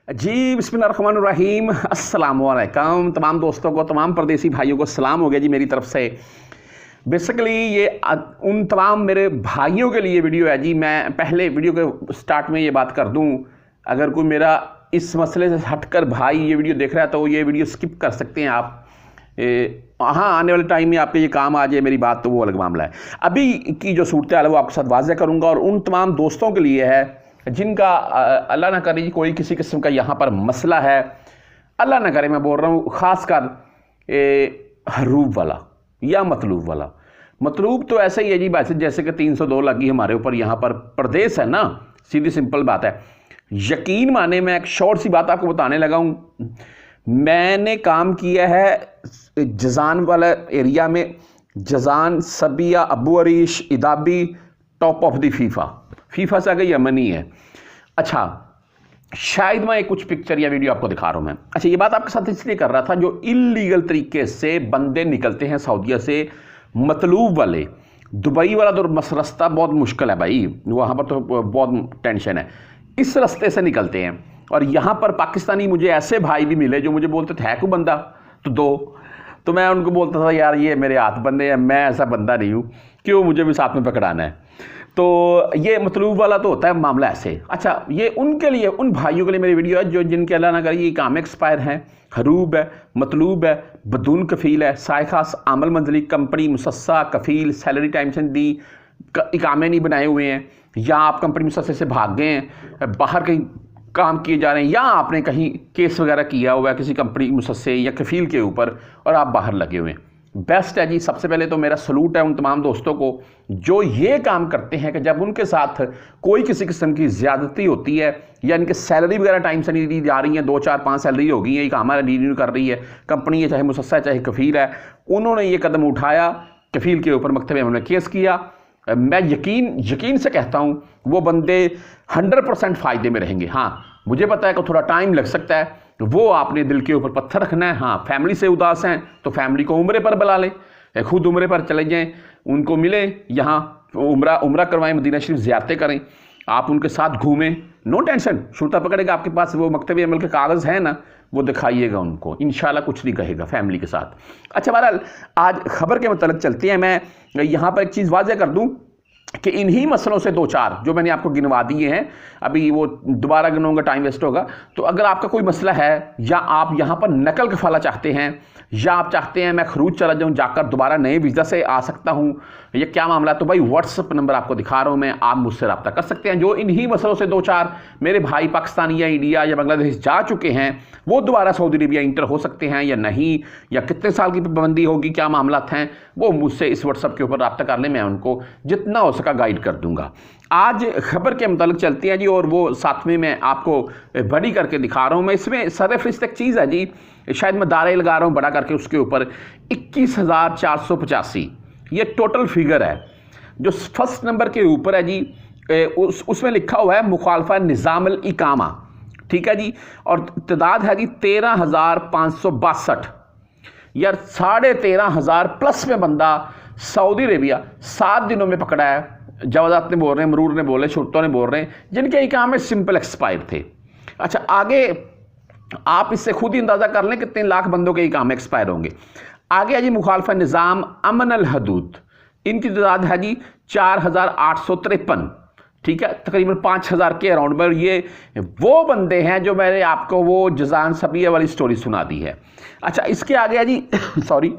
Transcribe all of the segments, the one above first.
जी बिस्मिल्लाहिर्रहमानिर्रहीम अस्सलाम वालेकुम तमाम दोस्तों को, तमाम परदेसी भाइयों को सलाम हो गया जी मेरी तरफ से। बेसिकली ये उन तमाम मेरे भाइयों के लिए वीडियो है जी। मैं पहले वीडियो के स्टार्ट में ये बात कर दूं, अगर कोई मेरा इस मसले से हटकर भाई ये वीडियो देख रहा है तो ये वीडियो स्किप कर सकते हैं आप। हाँ, आने वाले टाइम में आपके ये काम आ जाए मेरी बात तो वो अलग मामला है। अभी की जो सूरत हाल है वो आपके साथ वाज़ेह करूँगा और उन तमाम दोस्तों के लिए है जिनका अल्लाह ना करे कोई किसी किस्म का यहाँ पर मसला है। अल्लाह ना करे, मैं बोल रहा हूँ ख़ासकर हरूब वाला या मतलूब वाला। मतलूब तो ऐसा ही है जी, वैसे जैसे कि 302 लगी हमारे ऊपर यहाँ पर परदेस है ना, सीधी सिंपल बात है। यकीन माने मैं एक शॉर्ट सी बात आपको बताने लगा हूँ। मैंने काम किया है जजान वाला एरिया में, Jazan, Sabya, Abu Arish, Idabi, top of the Fifa से आगे यमनी है। अच्छा, शायद मैं कुछ पिक्चर या वीडियो आपको दिखा रहा हूं मैं। अच्छा, ये बात आपके साथ इसलिए कर रहा था, जो इलीगल तरीके से बंदे निकलते हैं सऊदीया से, मतलूब वाले। दुबई वाला तो रास्ता बहुत मुश्किल है भाई, वहाँ पर तो बहुत टेंशन है। इस रास्ते से निकलते हैं और यहाँ पर पाकिस्तानी मुझे ऐसे भाई भी मिले जो मुझे बोलते थे है कोई बंदा तो दो। तो मैं उनको बोलता था यार ये मेरे हाथ बंदे हैं, मैं ऐसा बंदा नहीं हूँ, क्यों मुझे भी साथ में पकड़ाना है। तो ये मतलूब वाला तो होता है मामला ऐसे। अच्छा, ये उनके लिए, उन भाइयों के लिए मेरी वीडियो है जो जिनके अल्लाह ना करे ये काम एक्सपायर हैं। हरूब है, मतलूब है, बदून कफ़ील है, सायखास आमल मंजली कंपनी मुसस्सा कफ़ील, सैलरी टाइम से दी, इकामे नहीं बनाए हुए हैं, या आप कंपनी मुसस्से से भाग गए हैं, बाहर कहीं काम किए जा रहे हैं, या आपने कहीं केस वगैरह किया हुआ है किसी कंपनी मुसस्से या कफ़ील के ऊपर और आप बाहर लगे हुए हैं। बेस्ट है जी। सबसे पहले तो मेरा सलूट है उन तमाम दोस्तों को जो ये काम करते हैं कि जब उनके साथ कोई किसी किस्म की ज़्यादती होती है या इनके सैलरी वगैरह टाइम से नहीं दी जा रही है, 2 4 5 सैलरी हो गई है, एक हमारा रिन्यू कर रही है कंपनी है, चाहे मुसस्सा है चाहे कफ़ील है, उन्होंने ये कदम उठाया, कफ़ील के ऊपर मकतब उन्होंने केस किया। मैं यकीन से कहता हूँ वो बंदे 100% फ़ायदे में रहेंगे। हाँ, मुझे पता है कि थोड़ा टाइम लग सकता है, वो आपने दिल के ऊपर पत्थर रखना है। हाँ, फैमिली से उदास हैं तो फैमिली को उम्रे पर बुला लें, खुद उम्रे पर चले जाएं, उनको मिले, यहाँ उम्रा करवाएं, मदीना शरीफ ज़ियारतें करें, आप उनके साथ घूमें, नो टेंशन। शुरता पकड़ेगा, आपके पास वो मकतब अमल के कागज़ हैं ना, वो दिखाइएगा उनको, इंशाल्लाह कुछ नहीं कहेगा फैमिली के साथ। अच्छा, बहरहाल आज ख़बर के मतलब चलती है। मैं यहाँ पर एक चीज़ वाज़ेह कर दूँ कि इन्हीं मसलों से 2 4 जो मैंने आपको गिनवा दिए हैं, अभी वो दोबारा गिनूंगा, टाइम वेस्ट होगा। तो अगर आपका कोई मसला है या आप यहाँ पर नकल कफाला चाहते हैं, या आप चाहते हैं मैं खरूज चला जाऊँ जाकर दोबारा नए वीज़ा से आ सकता हूँ, ये क्या मामला है, तो भाई व्हाट्सअप नंबर आपको दिखा रहा हूँ मैं, आप मुझसे रब्ता कर सकते हैं। जो इन्हीं मसलों से 2 4 मेरे भाई पाकिस्तानी या इंडिया या बांग्लादेश जा चुके हैं, वो दोबारा सऊदी अरबिया इंटर हो सकते हैं या नहीं, या कितने साल की पाबंदी होगी, क्या मामला हैं, वो मुझसे इस व्हाट्सअप के ऊपर रब्ता कर लें, मैं उनको जितना हो सका गाइड कर दूंगा। आज खबर के मुतालिक चलती हैं जी, और वो साथ में मैं आपको बड़ी करके दिखा रहा हूँ। मैं इसमें सरफरिस्त एक चीज़ है जी, शायद मैं दायरे लगा रहा हूँ बड़ा करके, उसके ऊपर 21,485 ये टोटल फिगर है। जो फर्स्ट नंबर के ऊपर है जी, उसमें लिखा हुआ है मुखालफा निज़ामुल इकामा, ठीक है जी, और तादाद है जी 13,562। यार 13,500 प्लस में बंदा सऊदी अरेबिया 7 दिनों में पकड़ा है। जवाजात ने बोल रहे हैं, मरूर ने बोले, शुरतों ने बोल रहे हैं, जिनके इकामे सिंपल एक्सपायर थे। अच्छा, आगे आप इससे खुद ही अंदाज़ा कर लें कितने लाख बंदों के इकामे एक्सपायर होंगे। आगे है जी मुखालफा निज़ाम अमन अल हदूद, इनकी तादाद है जी 4,853, ठीक है, तकरीबन 5,000 के अराउंड में। ये वो बंदे हैं जो मैंने आपको वो जजान सबिया वाली स्टोरी सुना दी है। अच्छा, इसके आगे है जी सॉरी,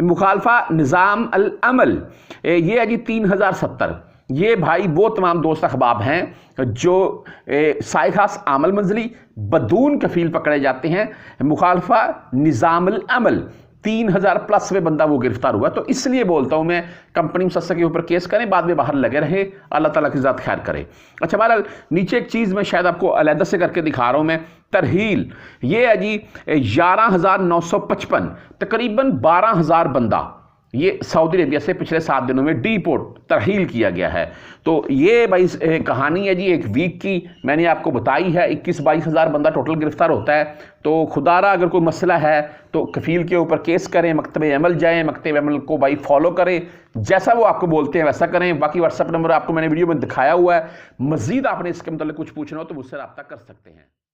मुखालफा निज़ाम अल अमल, ये है जी 3,070। ये भाई वो तमाम दोस्त अहबाब हैं जो सायखास आमल मंजली बदून कफ़ील पकड़े जाते हैं। मुखालफा निज़ामुल अमल 3,000 प्लस में बंदा वो गिरफ्तार हुआ। तो इसलिए बोलता हूँ मैं, कंपनी मुसस्सा के ऊपर केस करें, बाद में बाहर लगे रहे, अल्लाह ताला की ज़ात खैर करे। अच्छा, बहरहाल नीचे एक चीज़ मैं शायद आपको अलहदा से करके दिखा रहा हूँ मैं, तरहील, ये है जी 11,955, तकरीबन 12,000 बंदा ये सऊदी अरेबिया से पिछले 7 दिनों में डीपोर्ट तरहील किया गया है। तो ये भाई कहानी है जी एक वीक की, मैंने आपको बताई है। 21-22 हज़ार बंदा टोटल गिरफ्तार होता है। तो खुदारा अगर कोई मसला है तो कफ़ील के ऊपर केस करें, मकतब अमल जाएँ, मकतब अमल को भाई फॉलो करें, जैसा वो आपको बोलते हैं वैसा करें। बाकी व्हाट्सअप नंबर आपको मैंने वीडियो में दिखाया हुआ है। मज़ीद आपने इसके मतलब कुछ पूछना हो तो मुझसे रब्ता कर सकते हैं।